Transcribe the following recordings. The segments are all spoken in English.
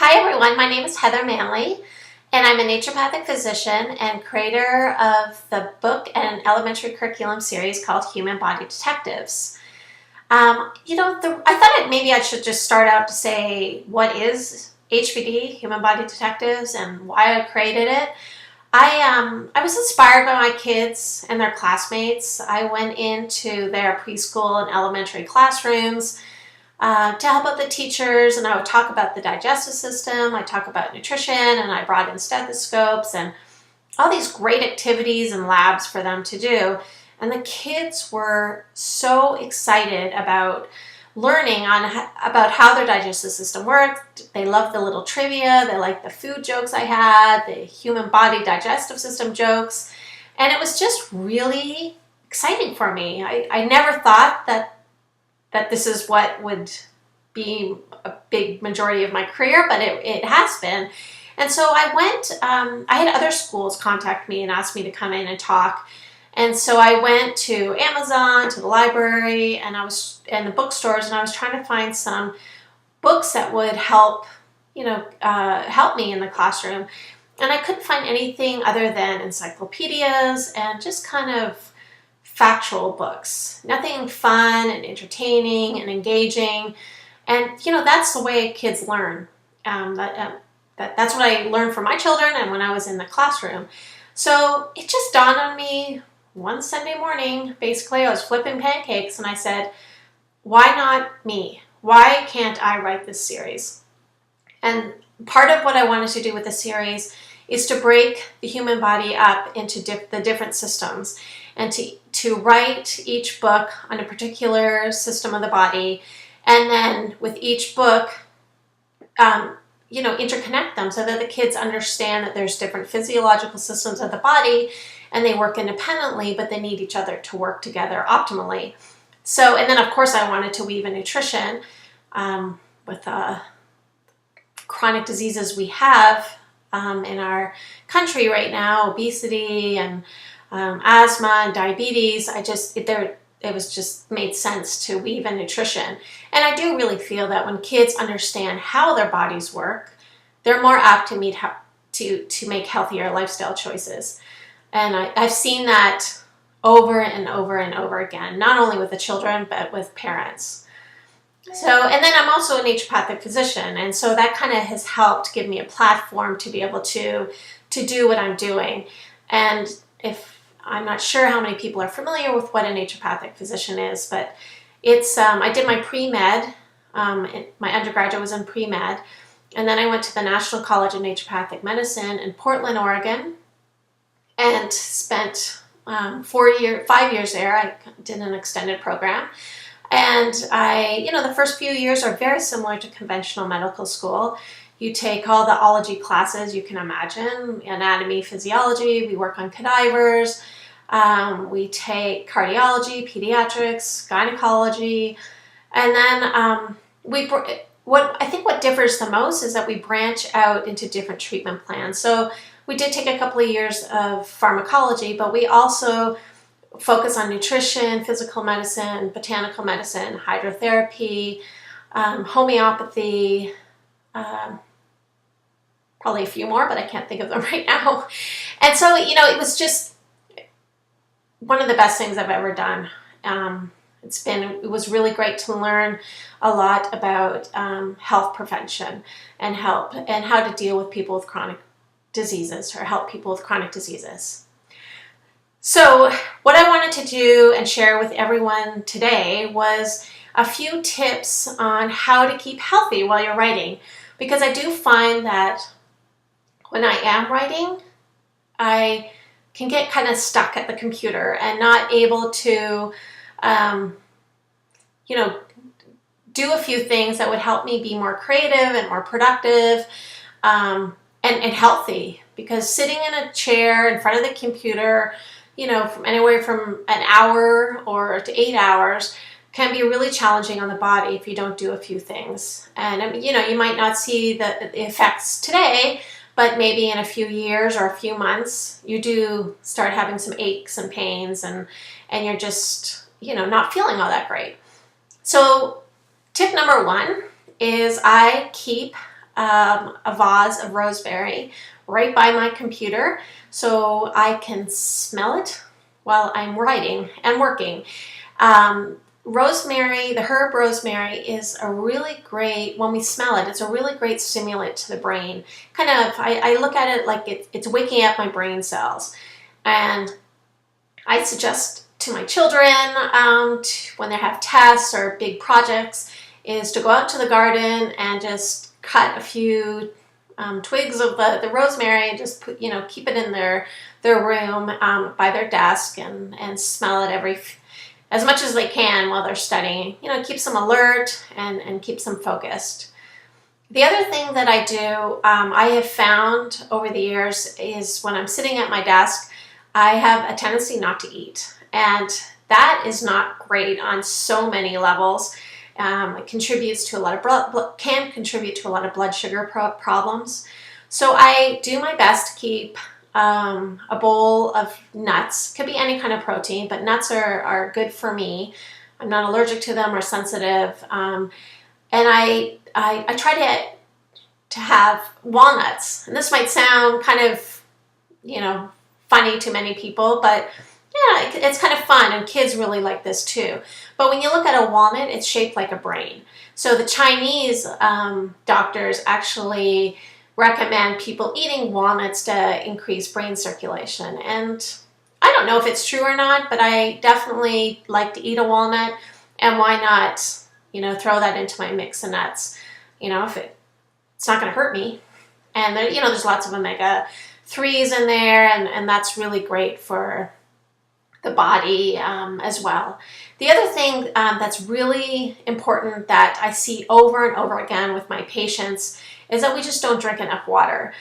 Hi everyone, my name is Heather Manley and I'm a naturopathic physician and creator of the book and elementary curriculum series called Human Body Detectives. I thought maybe I should just start out to say what is HBD, Human Body Detectives, and why I created it. I was inspired by my kids and their classmates. I went into their preschool and elementary classrooms to help out the teachers, and I would talk about the digestive system, I talk about nutrition, and I brought in stethoscopes and all these great activities and labs for them to do. And the kids were so excited about learning about how their digestive system worked. They loved the little trivia, they liked the food jokes I had, the human body digestive system jokes, and it was just really exciting for me. I never thought that this is what would be a big majority of my career, but it has been. And so I went, I had other schools contact me and ask me to come in and talk. And so I went to Amazon, to the library, and the bookstores, and I was trying to find some books that would help me in the classroom. And I couldn't find anything other than encyclopedias and just kind of factual books. Nothing fun and entertaining and engaging. And that's the way kids learn. That's what I learned from my children and when I was in the classroom. So it just dawned on me one Sunday morning. Basically, I was flipping pancakes and I said, why not me? Why can't I write this series? And part of what I wanted to do with the series is to break the human body up into the different systems and to write each book on a particular system of the body, and then with each book, interconnect them so that the kids understand that there's different physiological systems of the body and they work independently, but they need each other to work together optimally. So, and then of course I wanted to weave in nutrition with chronic diseases we have in our country right now, obesity and asthma and diabetes. It was just made sense to weave in nutrition. And I do really feel that when kids understand how their bodies work, they're more apt to make healthier lifestyle choices. And I've seen that over and over and over again, not only with the children, but with parents. So, and then I'm also a naturopathic physician, and so that kind of has helped give me a platform to be able to do what I'm doing. And I'm not sure how many people are familiar with what a naturopathic physician is, but it's, I did my pre-med, my undergraduate was in pre-med, and then I went to the National College of Naturopathic Medicine in Portland, Oregon, and spent 5 years there. I did an extended program. And the first few years are very similar to conventional medical school. You take all the ology classes you can imagine, anatomy, physiology, we work on cadavers, we take cardiology, pediatrics, gynecology, and then what differs the most is that we branch out into different treatment plans. So we did take a couple of years of pharmacology, but we also focus on nutrition, physical medicine, botanical medicine, hydrotherapy, homeopathy, probably a few more, but I can't think of them right now. And so, it was just one of the best things I've ever done. It was really great to learn a lot about health prevention and how to deal with people with chronic diseases or help people with chronic diseases. So what I wanted to do and share with everyone today was a few tips on how to keep healthy while you're writing, because I do find that when I am writing, I can get kind of stuck at the computer and not able to, do a few things that would help me be more creative and more productive and healthy. Because sitting in a chair in front of the computer, from anywhere from an hour or to 8 hours can be really challenging on the body if you don't do a few things. And, you might not see the effects today, but maybe in a few years or a few months, you do start having some aches and pains and you're just, not feeling all that great. So tip number one is I keep a vase of rosemary right by my computer so I can smell it while I'm writing and working. Rosemary, the herb rosemary, is a really great, when we smell it, it's a really great stimulant to the brain. Kind of, I look at it like it's waking up my brain cells. And I suggest to my children, when they have tests or big projects, is to go out to the garden and just cut a few twigs of the rosemary and just put, keep it in their room by their desk and smell it as much as they can while they're studying. Keeps them alert and keeps them focused. The other thing that I do, I have found over the years, is when I'm sitting at my desk, I have a tendency not to eat. And that is not great on so many levels. It contributes to a lot of can contribute to a lot of blood sugar problems. So I do my best to keep a bowl of nuts. Could be any kind of protein, but nuts are good for me. I'm not allergic to them or sensitive. And I try to have walnuts. And this might sound kind of, funny to many people, but yeah, it's kind of fun, and kids really like this too. But when you look at a walnut, it's shaped like a brain. So the Chinese doctors actually recommend people eating walnuts to increase brain circulation. And I don't know if it's true or not, but I definitely like to eat a walnut, and why not, throw that into my mix of nuts, if it's not going to hurt me. And there, there's lots of omega-3s in there, and that's really great for the body as well. The other thing that's really important that I see over and over again with my patients is that we just don't drink enough water.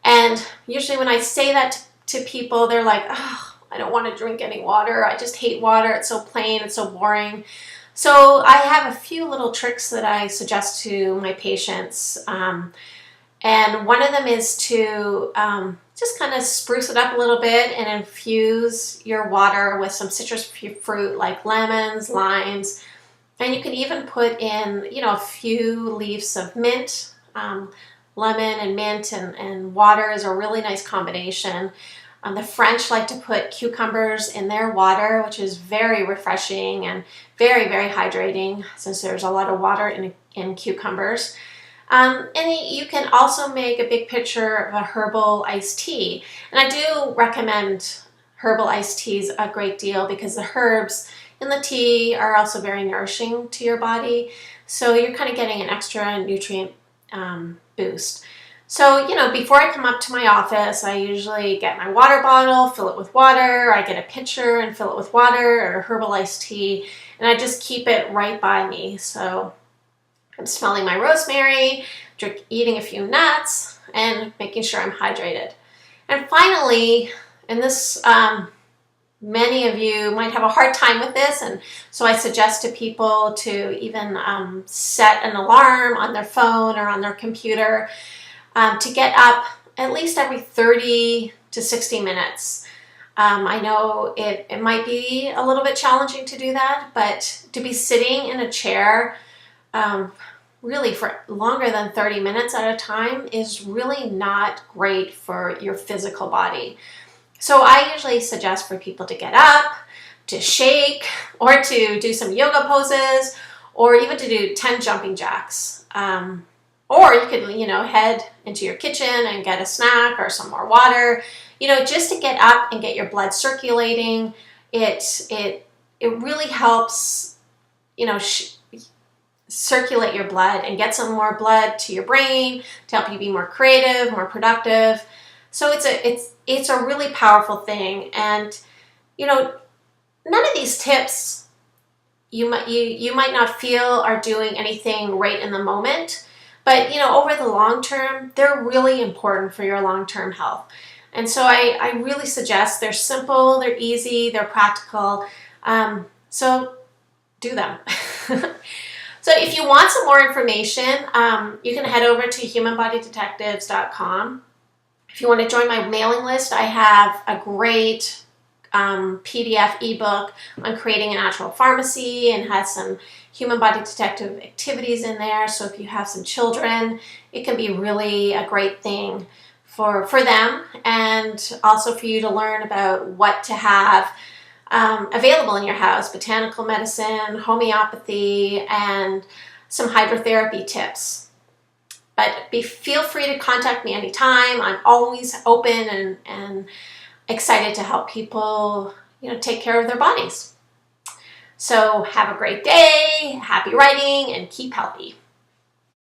And usually when I say that to people, they're like, oh, I don't want to drink any water. I just hate water. It's so plain. It's so boring. So I have a few little tricks that I suggest to my patients. And one of them is to just kind of spruce it up a little bit and infuse your water with some citrus fruit like lemons, limes. And you can even put in, a few leaves of mint. Lemon and mint and water is a really nice combination. The French like to put cucumbers in their water, which is very refreshing and very, very hydrating since there's a lot of water in cucumbers. And you can also make a big pitcher of a herbal iced tea. And I do recommend herbal iced teas a great deal because the herbs in the tea are also very nourishing to your body. So you're kind of getting an extra nutrient boost. So, before I come up to my office, I usually get my water bottle, fill it with water. I get a pitcher and fill it with water or herbal iced tea. And I just keep it right by me. So I'm smelling my rosemary, eating a few nuts, and making sure I'm hydrated. And finally, and this, many of you might have a hard time with this, and so I suggest to people to even set an alarm on their phone or on their computer to get up at least every 30 to 60 minutes. I know it might be a little bit challenging to do that, but to be sitting in a chair really for longer than 30 minutes at a time is really not great for your physical body. So I usually suggest for people to get up, to shake, or to do some yoga poses, or even to do 10 jumping jacks. Or you could, head into your kitchen and get a snack or some more water, just to get up and get your blood circulating. It really helps, circulate your blood and get some more blood to your brain to help you be more creative, more productive. So it's a really powerful thing. And, none of these tips you might not feel are doing anything right in the moment. But, over the long term, they're really important for your long-term health. And so I really suggest they're simple, they're easy, they're practical. So do them. So if you want some more information, you can head over to humanbodydetectives.com. If you want to join my mailing list, I have a great PDF ebook on creating a natural pharmacy, and has some human body detective activities in there. So if you have some children, it can be really a great thing for them, and also for you to learn about what to have available in your house: botanical medicine, homeopathy, and some hydrotherapy tips. But feel free to contact me anytime. I'm always open and excited to help people, take care of their bodies. So have a great day, happy writing, and keep healthy.